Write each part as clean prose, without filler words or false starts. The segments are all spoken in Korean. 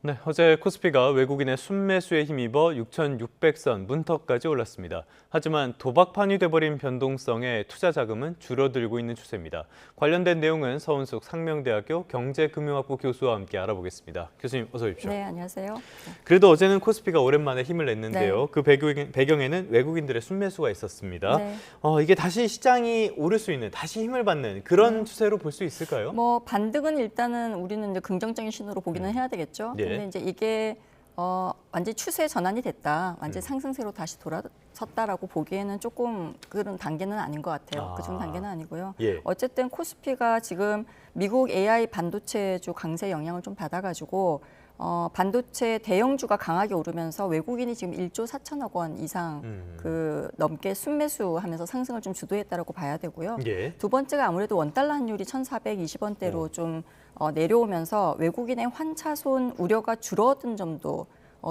네, 어제 코스피가 외국인의 순매수에 힘입어 6,600선 문턱까지 올랐습니다. 하지만 도박 판이 돼버린 변동성에 투자 자금은 줄어들고 있는 추세입니다. 관련된 내용은 서은숙 상명대학교 경제금융학부 교수와 함께 알아보겠습니다. 교수님 어서 오십시오. 네, 안녕하세요. 그래도 어제는 코스피가 오랜만에 힘을 냈는데요. 네. 그 배경에는 외국인들의 순매수가 있었습니다. 네. 이게 다시 시장이 오를 수 있는, 다시 힘을 받는 그런 추세로 볼 수 있을까요? 뭐 반등은 일단은 우리는 이제 긍정적인 신호로 보기는 해야 되겠죠. 네. 근데 이제 이게 완전 추세 전환이 됐다, 완전 상승세로 다시 돌아섰다라고 보기에는 조금 그런 단계는 아닌 것 같아요. 그 정도 단계는 아니고요. 예. 어쨌든 코스피가 지금 미국 AI 반도체주 강세 영향을 좀 받아가지고 반도체 대형주가 강하게 오르면서 외국인이 지금 1조 4천억 원 이상 그 넘게 순매수하면서 상승을 좀 주도했다라고 봐야 되고요. 예. 두 번째가 아무래도 원달러 환율이 1,420원대로 좀 내려오면서 외국인의 환차손 우려가 줄어든 점도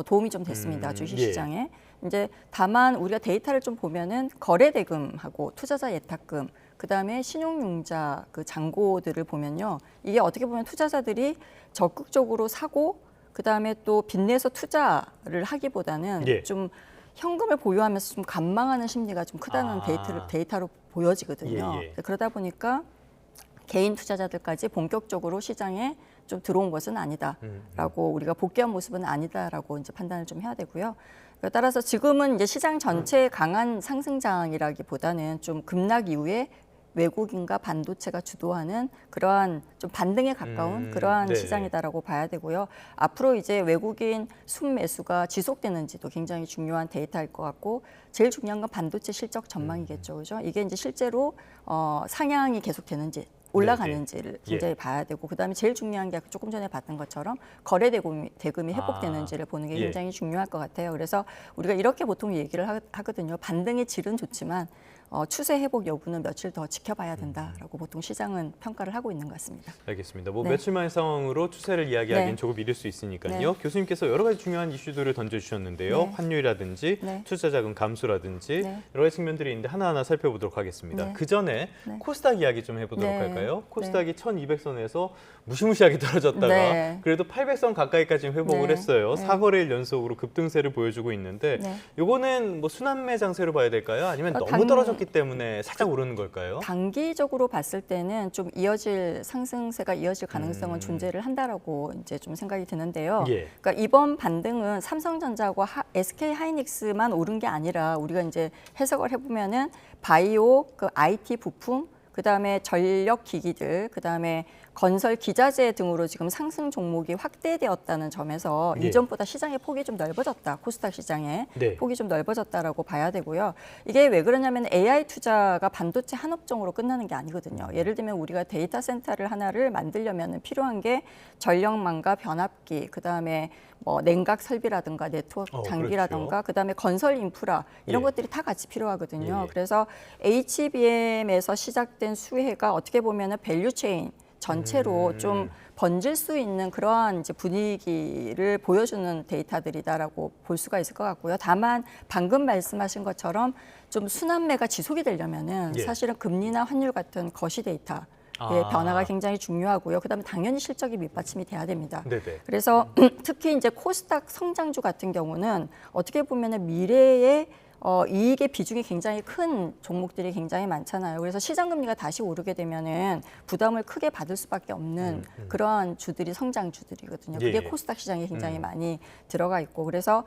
도움이 좀 됐습니다. 주식시장에. 이제 다만 우리가 데이터를 좀 보면은 거래 대금하고 투자자 예탁금, 그다음에 신용융자 그 잔고들을 보면요. 이게 어떻게 보면 투자자들이 적극적으로 사고 그다음에 또 빚내서 투자를 하기보다는 예. 좀 현금을 보유하면서 좀 감망하는 심리가 좀 크다는 데이터로 보여지거든요. 예. 그러다 보니까 개인 투자자들까지 본격적으로 시장에 좀 들어온 것은 아니다라고 우리가 복귀한 모습은 아니다라고 이제 판단을 좀 해야 되고요. 따라서 지금은 이제 시장 전체의 강한 상승장이라기보다는 좀 급락 이후에 외국인과 반도체가 주도하는 그러한 좀 반등에 가까운 그러한 네. 시장이다라고 봐야 되고요. 앞으로 이제 외국인 순매수가 지속되는지도 굉장히 중요한 데이터일 것 같고 제일 중요한 건 반도체 실적 전망이겠죠, 그죠? 이게 이제 실제로 상향이 계속되는지 올라가는지를 굉장히 봐야 되고 그다음에 제일 중요한 게 조금 전에 봤던 것처럼 거래 대금이 회복되는지를 보는 게 굉장히 중요할 것 같아요. 그래서 우리가 이렇게 보통 얘기를 하거든요. 반등의 질은 좋지만 추세 회복 여부는 며칠 더 지켜봐야 된다라고 보통 시장은 평가를 하고 있는 것 같습니다. 알겠습니다. 네. 며칠 만의 상황으로 추세를 이야기하기는 네. 조금 이를 수 있으니까요. 네. 교수님께서 여러 가지 중요한 이슈들을 던져주셨는데요. 네. 환율이라든지 네. 투자자금 감소라든지 네. 여러 가지 측면들이 있는데 하나하나 살펴보도록 하겠습니다. 네. 그 전에 네. 코스닥 이야기 좀 해보도록 네. 할까요? 코스닥이 1200선에서 무시무시하게 떨어졌다가 네. 그래도 800선 가까이까지 회복을 네. 했어요. 네. 4거래일 연속으로 급등세를 보여주고 있는데 네. 이거는 뭐 순환매 장세로 봐야 될까요? 아니면 너무 당- 떨어졌기 때문에 살짝 오르는 걸까요? 단기적으로 봤을 때는 좀 상승세가 이어질 가능성은 존재를 한다라고 이제 좀 생각이 드는데요. 예. 그러니까 이번 반등은 삼성전자와 SK 하이닉스만 오른 게 아니라 우리가 이제 해석을 해보면은 바이오, 그 IT 부품, 그다음에 전력 기기들, 그다음에 건설 기자재 등으로 지금 상승 종목이 확대되었다는 점에서 예. 이전보다 시장의 폭이 좀 넓어졌다. 코스닥 시장의 네. 폭이 좀 넓어졌다라고 봐야 되고요. 이게 왜 그러냐면 AI 투자가 반도체 한 업종으로 끝나는 게 아니거든요. 예를 들면 우리가 데이터 센터를 하나를 만들려면 필요한 게 전력망과 변압기, 그다음에 뭐 냉각 설비라든가 네트워크 장비라든가 그렇죠. 그다음에 건설 인프라 이런 예. 것들이 다 같이 필요하거든요. 예. 그래서 HBM에서 시작된 수혜가 어떻게 보면은 밸류체인 전체로 좀 번질 수 있는 그러한 이제 분위기를 보여주는 데이터들이다라고 볼 수가 있을 것 같고요. 다만 방금 말씀하신 것처럼 좀 순환매가 지속이 되려면은 예. 사실은 금리나 환율 같은 거시 데이터 의 변화가 굉장히 중요하고요. 그다음에 당연히 실적이 밑받침이 돼야 됩니다. 네네. 그래서 특히 이제 코스닥 성장주 같은 경우는 어떻게 보면은 미래의 이익의 비중이 굉장히 큰 종목들이 굉장히 많잖아요. 그래서 시장 금리가 다시 오르게 되면은 부담을 크게 받을 수밖에 없는 그러한 주들이 성장주들이거든요. 그게 예. 코스닥 시장에 굉장히 많이 들어가 있고 그래서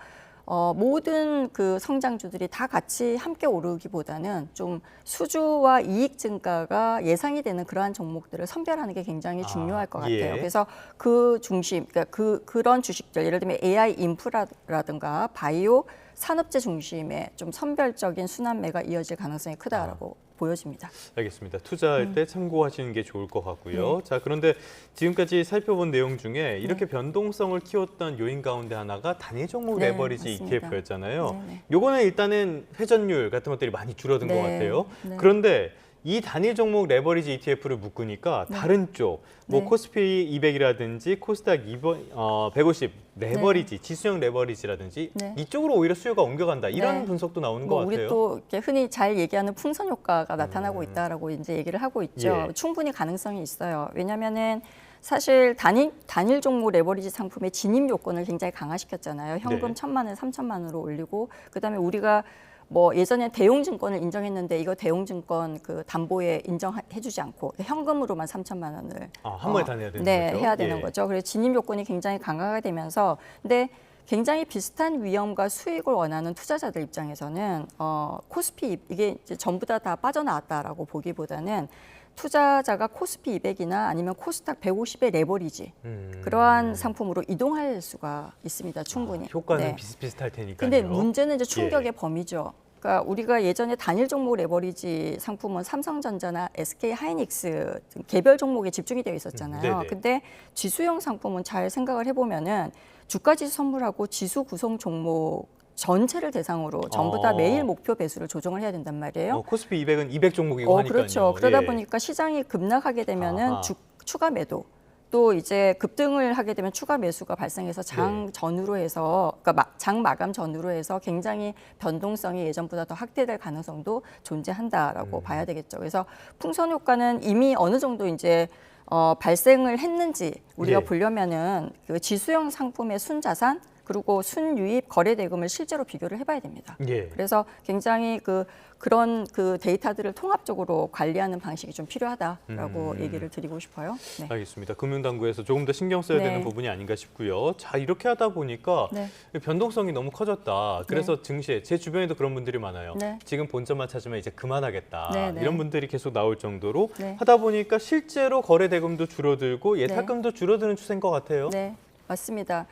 모든 그 성장주들이 다 같이 함께 오르기보다는 좀 수주와 이익 증가가 예상이 되는 그러한 종목들을 선별하는 게 굉장히 중요할 것 같아요. 예. 그래서 그 중심, 그러니까 그런 주식들, 예를 들면 AI 인프라라든가 바이오 산업재 중심의 좀 선별적인 순환매가 이어질 가능성이 크다라고 보여집니다. 알겠습니다. 투자할 때 참고하시는 게 좋을 것 같고요. 자, 그런데 지금까지 살펴본 내용 중에 이렇게 변동성을 키웠던 요인 가운데 하나가 단위 종목 네, 레버리지 맞습니다. ETF였잖아요. 네. 요거는 일단은 회전율 같은 것들이 많이 줄어든 것 네, 같아요. 네. 그런데 이 단위 종목 레버리지 ETF를 묶으니까 다른 쪽, 뭐 네. 코스피 200이라든지 코스닥 150 레버리지, 지수형 레버리지라든지 네. 이쪽으로 오히려 수요가 옮겨간다. 이런 네. 분석도 나오는 뭐 것 우리 같아요. 또 이렇게 흔히 잘 얘기하는 풍선 효과가 나타나고 있다라고 이제 얘기를 하고 있죠. 예. 충분히 가능성이 있어요. 왜냐하면은 사실 단일 종목 레버리지 상품의 진입 요건을 굉장히 강화시켰잖아요. 현금 네. 1,000만 원, 3,000만 원으로 올리고 그다음에 우리가 뭐 예전에 대웅증권을 인정했는데 이거 대웅증권 그 담보에 인정해주지 않고 현금으로만 3,000만 원을 한 번에 다 내야 되는 네, 거죠? 해야 되는 예. 거죠. 그래서 진입 요건이 굉장히 강화가 되면서 근데 굉장히 비슷한 위험과 수익을 원하는 투자자들 입장에서는 코스피 이게 이제 전부 다 빠져나왔다라고 보기보다는 투자자가 코스피 200이나 아니면 코스닥 150의 레버리지 그러한 상품으로 이동할 수가 있습니다. 충분히. 효과는 네. 비슷비슷할 테니까요. 근데 문제는 이제 충격의 예. 범위죠. 그러니까 우리가 예전에 단일 종목 레버리지 상품은 삼성전자나 SK 하이닉스 등 개별 종목에 집중이 되어 있었잖아요. 네네. 근데 지수형 상품은 잘 생각을 해보면은 주가 지수 선물하고 지수 구성 종목 전체를 대상으로 전부 다 매일 목표 배수를 조정을 해야 된단 말이에요. 코스피 200은 200 종목이고 하니까요. 그렇죠. 그러다 예. 보니까 시장이 급락하게 되면은 아하. 추가 매도 또 이제 급등을 하게 되면 추가 매수가 발생해서 장 네. 전후로 해서 그러니까 장 마감 전후로 해서 굉장히 변동성이 예전보다 더 확대될 가능성도 존재한다라고 봐야 되겠죠. 그래서 풍선 효과는 이미 어느 정도 이제 발생을 했는지 우리가 예. 보려면은 그 지수형 상품의 순자산 그리고 순유입 거래 대금을 실제로 비교를 해봐야 됩니다. 예. 그래서 굉장히 그런 데이터들을 통합적으로 관리하는 방식이 좀 필요하다라고 얘기를 드리고 싶어요. 네. 알겠습니다. 금융당국에서 조금 더 신경 써야 네. 되는 부분이 아닌가 싶고요. 자, 이렇게 하다 보니까 네. 변동성이 너무 커졌다. 그래서 증시에 제 주변에도 그런 분들이 많아요. 네. 지금 본점만 찾으면 이제 그만하겠다. 네, 네. 이런 분들이 계속 나올 정도로 네. 하다 보니까 실제로 거래 대금도 줄어들고 예탁금도 줄어드는 추세인 것 같아요. 네, 맞습니다.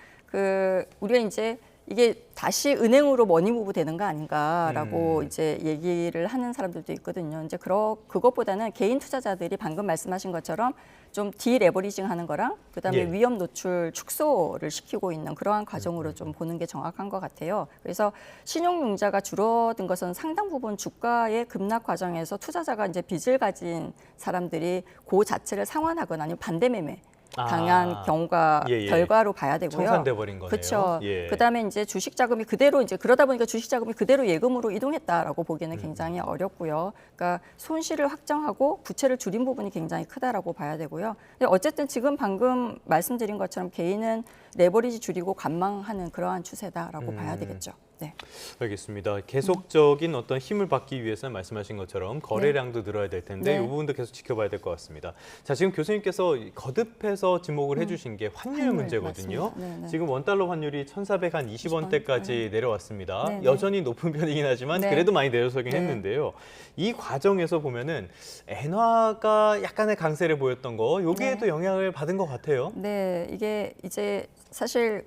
우리가 이제 이게 다시 은행으로 머니무브 되는 거 아닌가라고 이제 얘기를 하는 사람들도 있거든요. 이제 그것보다는 개인 투자자들이 방금 말씀하신 것처럼 좀 디레버리징 하는 거랑 그다음에 예. 위험 노출 축소를 시키고 있는 그러한 과정으로 좀 보는 게 정확한 것 같아요. 그래서 신용융자가 줄어든 것은 상당 부분 주가의 급락 과정에서 투자자가 이제 빚을 가진 사람들이 그 자체를 상환하거나 아니면 반대 매매 당한 경우가 예, 예. 결과로 봐야 되고요. 청산돼 버린 거네요. 그렇죠. 예. 그다음에 이제 주식 자금이 그대로 이제 그러다 보니까 주식 자금이 그대로 예금으로 이동했다라고 보기는 굉장히 어렵고요. 그러니까 손실을 확정하고 부채를 줄인 부분이 굉장히 크다라고 봐야 되고요. 근데 어쨌든 지금 방금 말씀드린 것처럼 개인은 레버리지 줄이고 관망하는 그러한 추세다라고 봐야 되겠죠. 네. 알겠습니다. 계속적인 어떤 힘을 받기 위해서는 말씀하신 것처럼 거래량도 늘어야 될 텐데 네. 이 부분도 계속 지켜봐야 될 것 같습니다. 자, 지금 교수님께서 거듭해서 지목을 해주신 게 환율 문제거든요. 맞습니다. 네, 네. 지금 원달러 환율이 1,420원대까지 내려왔습니다. 네, 네. 여전히 높은 편이긴 하지만 네. 그래도 많이 내려서긴 네. 했는데요. 이 과정에서 보면은 엔화가 약간의 강세를 보였던 거 여기에도 영향을 받은 것 같아요. 네, 이게 이제 사실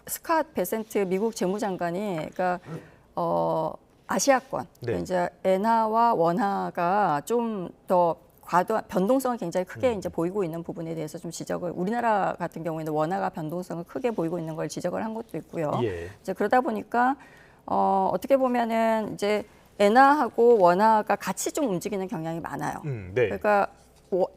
스캇 베센트 미국 재무장관이 그러니까 아시아권 네. 이제 엔화와 원화가 좀 더 과도한 변동성을 굉장히 크게 이제 보이고 있는 부분에 대해서 좀 지적을 우리나라 같은 경우에는 원화가 변동성을 크게 보이고 있는 걸 지적을 한 것도 있고요. 예. 이제 그러다 보니까 어떻게 보면은 이제 엔화하고 원화가 같이 좀 움직이는 경향이 많아요. 네. 그러니까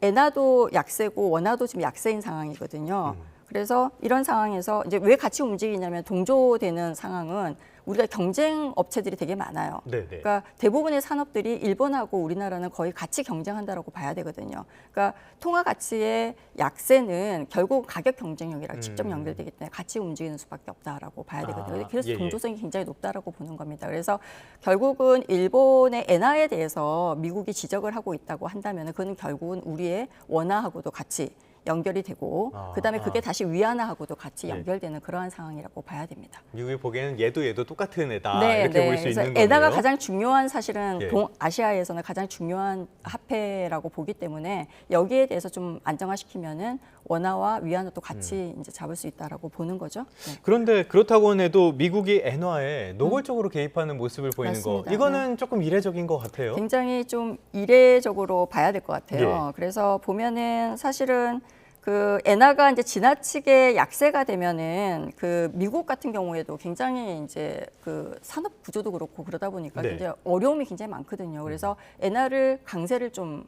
엔화도 약세고 원화도 지금 약세인 상황이거든요. 그래서 이런 상황에서 이제 왜 같이 움직이냐면 동조되는 상황은 우리가 경쟁 업체들이 되게 많아요. 네네. 그러니까 대부분의 산업들이 일본하고 우리나라는 거의 같이 경쟁한다라고 봐야 되거든요. 그러니까 통화 가치의 약세는 결국 가격 경쟁력이랑 직접 연결되기 때문에 같이 움직이는 수밖에 없다라고 봐야 되거든요. 그래서 예, 예. 동조성이 굉장히 높다라고 보는 겁니다. 그래서 결국은 일본의 엔화에 대해서 미국이 지적을 하고 있다고 한다면 그거는 결국은 우리의 원화하고도 같이 연결이 되고 그다음에 그게 다시 위안화하고도 같이 연결되는 그러한 상황이라고 봐야 됩니다. 미국이 보기에는 얘도 똑같은 애다 이렇게 볼 수 그래서 있는 거네요. 엔화가 가장 중요한 사실은 예. 동아시아에서는 가장 중요한 화폐라고 보기 때문에 여기에 대해서 좀 안정화시키면은 원화와 위안화도 같이 이제 잡을 수 있다라고 보는 거죠. 네. 그런데 그렇다고 해도 미국이 엔화에 노골적으로 개입하는 모습을 보이는 맞습니다. 거 이거는 조금 이례적인 것 같아요. 굉장히 좀 이례적으로 봐야 될 것 같아요. 예. 그래서 보면은 사실은 엔화가 이제 지나치게 약세가 되면은 미국 같은 경우에도 굉장히 이제 산업 구조도 그렇고 그러다 보니까 네. 굉장히 어려움이 굉장히 많거든요. 그래서 엔화를 강세를 좀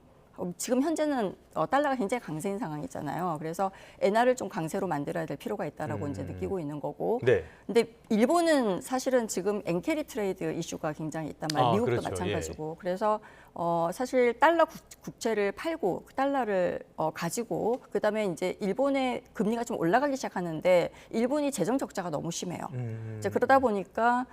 지금 현재는 달러가 굉장히 강세인 상황이잖아요. 그래서 엔화를 좀 강세로 만들어야 될 필요가 있다라고 이제 느끼고 있는 거고. 네. 근데 일본은 사실은 지금 엔캐리 트레이드 이슈가 굉장히 있단 말이에요. 미국도 그렇죠. 마찬가지고. 그래서 사실 달러 국채를 팔고 그 달러를 가지고 그다음에 이제 일본의 금리가 좀 올라가기 시작하는데 일본이 재정 적자가 너무 심해요. 이제 그러다 보니까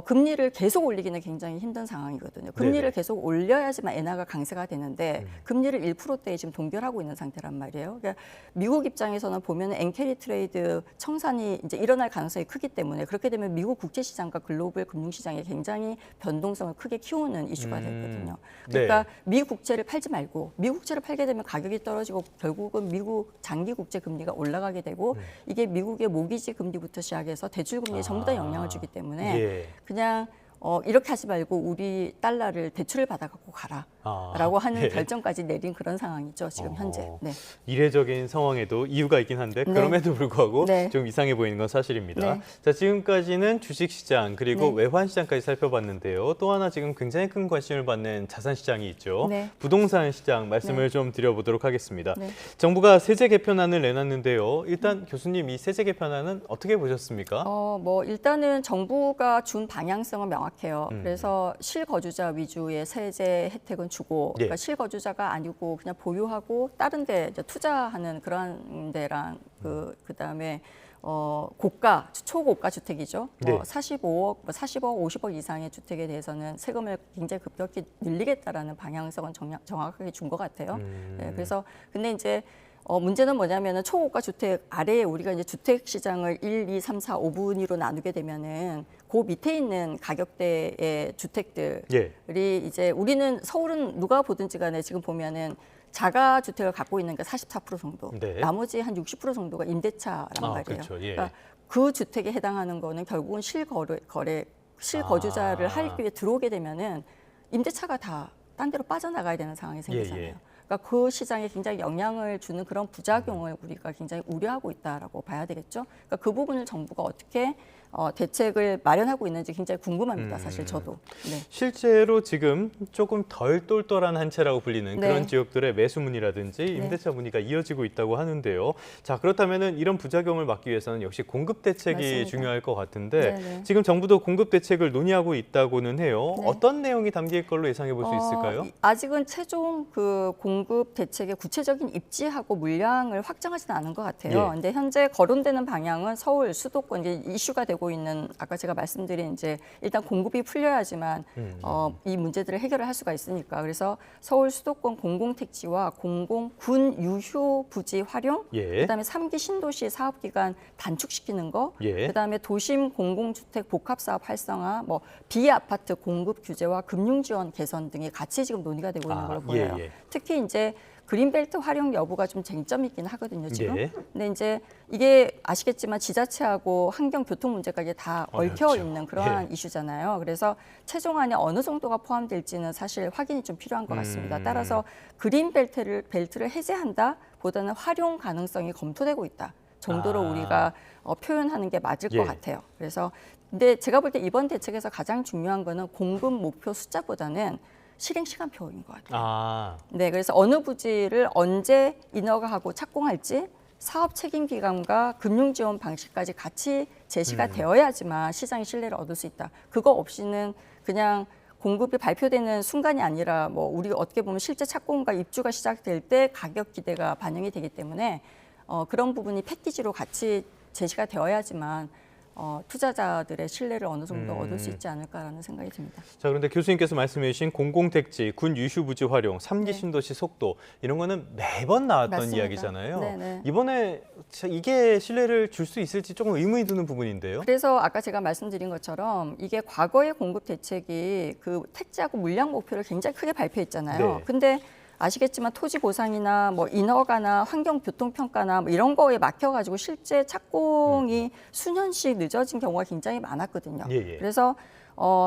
금리를 계속 올리기는 굉장히 힘든 상황이거든요. 금리를 네네. 계속 올려야지만 엔화가 강세가 되는데 금리를 1%대에 지금 동결하고 있는 상태란 말이에요. 그러니까 미국 입장에서는 보면 엔캐리 트레이드 청산이 이제 일어날 가능성이 크기 때문에 그렇게 되면 미국 국제 시장과 글로벌 금융 시장에 굉장히 변동성을 크게 키우는 이슈가 되거든요. 그러니까 네. 미국 국채를 팔지 말고 미국 국채를 팔게 되면 가격이 떨어지고 결국은 미국 장기 국채 금리가 올라가게 되고 이게 미국의 모기지 금리부터 시작해서 대출 금리에 전부 다 영향을 주기 때문에 예. 그냥 이렇게 하지 말고 우리 달러를 대출을 받아갖고 가라라고 하는 예. 결정까지 내린 그런 상황이죠 지금 현재. 네. 이례적인 상황에도 이유가 있긴 한데 네. 그럼에도 불구하고 네. 좀 이상해 보이는 건 사실입니다. 네. 자, 지금까지는 주식시장 그리고 네. 외환시장까지 살펴봤는데요. 또 하나 지금 굉장히 큰 관심을 받는 자산시장이 있죠. 네. 부동산 시장 말씀을 네. 좀 드려보도록 하겠습니다. 네. 정부가 세제 개편안을 내놨는데요. 일단 교수님 이 세제 개편안은 어떻게 보셨습니까? 뭐 일단은 정부가 준 방향성은 명확해요. 그래서 실거주자 위주의 세제 혜택은 주고, 예. 그러니까 실거주자가 아니고 그냥 보유하고 다른 데 이제 투자하는 그런 데랑 그다음에 고가, 초고가 주택이죠. 네. 45억, 50억 이상의 주택에 대해서는 세금을 굉장히 급격히 늘리겠다라는 방향성은 정확하게 준 것 같아요. 네, 그래서 근데 이제 문제는 뭐냐면은 초고가 주택 아래에 우리가 이제 주택 시장을 1, 2, 3, 4, 5분위로 나누게 되면은 그 밑에 있는 가격대의 주택들이 예. 이제 우리는 서울은 누가 보든지 간에 지금 보면은 자가 주택을 갖고 있는 게 44% 정도, 네. 나머지 한 60% 정도가 임대차란 말이에요. 그렇죠. 예. 그러니까 그 주택에 해당하는 거는 결국은 실거주자를 하기 위해 들어오게 되면은 임대차가 다 딴 데로 빠져나가야 되는 상황이 생기잖아요. 예. 그러니까 그 시장에 굉장히 영향을 주는 그런 부작용을 우리가 굉장히 우려하고 있다라고 봐야 되겠죠. 그러니까 그 부분을 정부가 어떻게 대책을 마련하고 있는지 굉장히 궁금합니다. 사실 저도. 네. 실제로 지금 조금 덜 똘똘한 한 채라고 불리는 네. 그런 지역들의 매수문이라든지 임대차 문의가 이어지고 있다고 하는데요. 자, 그렇다면은 이런 부작용을 막기 위해서는 역시 공급 대책이 맞습니다. 중요할 것 같은데 네네. 지금 정부도 공급 대책을 논의하고 있다고는 해요. 네. 어떤 내용이 담길 걸로 예상해 볼 수 있을까요? 아직은 최종 그 공급 대책의 구체적인 입지하고 물량을 확정하지는 않은 것 같아요. 예. 근데 현재 거론되는 방향은 서울 수도권 이제 이슈가 되고 있는 아까 제가 말씀드린 이제 일단 공급이 풀려야지만 이 문제들을 해결을 할 수가 있으니까 그래서 서울 수도권 공공택지와 공공군 유휴 부지 활용, 예. 그다음에 3기 신도시 사업 기간 단축시키는 거, 예. 그다음에 도심 공공주택 복합 사업 활성화, 뭐 비아파트 공급 규제와 금융 지원 개선 등이 같이 지금 논의가 되고 있는 걸로 보여요. 예. 특히 이제 그린벨트 활용 여부가 좀 쟁점이 있긴 하거든요, 지금. 예. 근데 이제 이게 아시겠지만 지자체하고 환경 교통 문제까지 다 얽혀 어렵죠. 있는 그러한 예. 이슈잖아요. 그래서 최종안에 어느 정도가 포함될지는 사실 확인이 좀 필요한 것 같습니다. 따라서 그린벨트를 해제한다 보다는 활용 가능성이 검토되고 있다 정도로 우리가 표현하는 게 맞을 예. 것 같아요. 그래서 근데 제가 볼 때 이번 대책에서 가장 중요한 거는 공급 목표 숫자보다는 실행 시간표인 것 같아요. 네, 그래서 어느 부지를 언제 인허가하고 착공할지 사업 책임 기관과 금융 지원 방식까지 같이 제시가 되어야지만 시장의 신뢰를 얻을 수 있다. 그거 없이는 그냥 공급이 발표되는 순간이 아니라 뭐 우리가 어떻게 보면 실제 착공과 입주가 시작될 때 가격 기대가 반영이 되기 때문에 그런 부분이 패키지로 같이 제시가 되어야지만 투자자들의 신뢰를 어느 정도 얻을 수 있지 않을까라는 생각이 듭니다. 자, 그런데 교수님께서 말씀해 주신 공공택지, 군 유휴부지 활용, 3기 네. 신도시 속도 이런 거는 매번 나왔던 맞습니다. 이야기잖아요. 네네. 이번에 이게 신뢰를 줄 수 있을지 조금 의문이 드는 부분인데요. 그래서 아까 제가 말씀드린 것처럼 이게 과거의 공급 대책이 그 택지하고 물량 목표를 굉장히 크게 발표했잖아요. 네. 근데 아시겠지만 토지 보상이나 뭐 인허가나 환경 교통 평가나 뭐 이런 거에 막혀가지고 실제 착공이 수년씩 늦어진 경우가 굉장히 많았거든요. 예. 그래서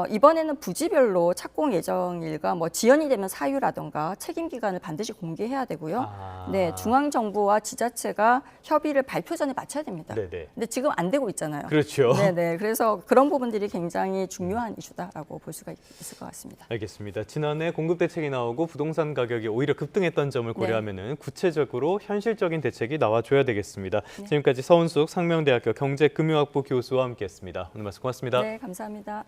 이번에는 부지별로 착공 예정일과 뭐 지연이 되면 사유라든가 책임 기간을 반드시 공개해야 되고요. 네, 중앙 정부와 지자체가 협의를 발표 전에 마쳐야 됩니다. 네네. 근데 지금 안 되고 있잖아요. 그렇죠. 네네. 그래서 그런 부분들이 굉장히 중요한 이슈다라고 볼 수가 있을 것 같습니다. 알겠습니다. 지난해 공급 대책이 나오고 부동산 가격이 오히려 급등했던 점을 고려하면은 구체적으로 현실적인 대책이 나와줘야 되겠습니다. 지금까지 서은숙 상명대학교 경제금융학부 교수와 함께했습니다. 오늘 말씀 고맙습니다. 네, 감사합니다.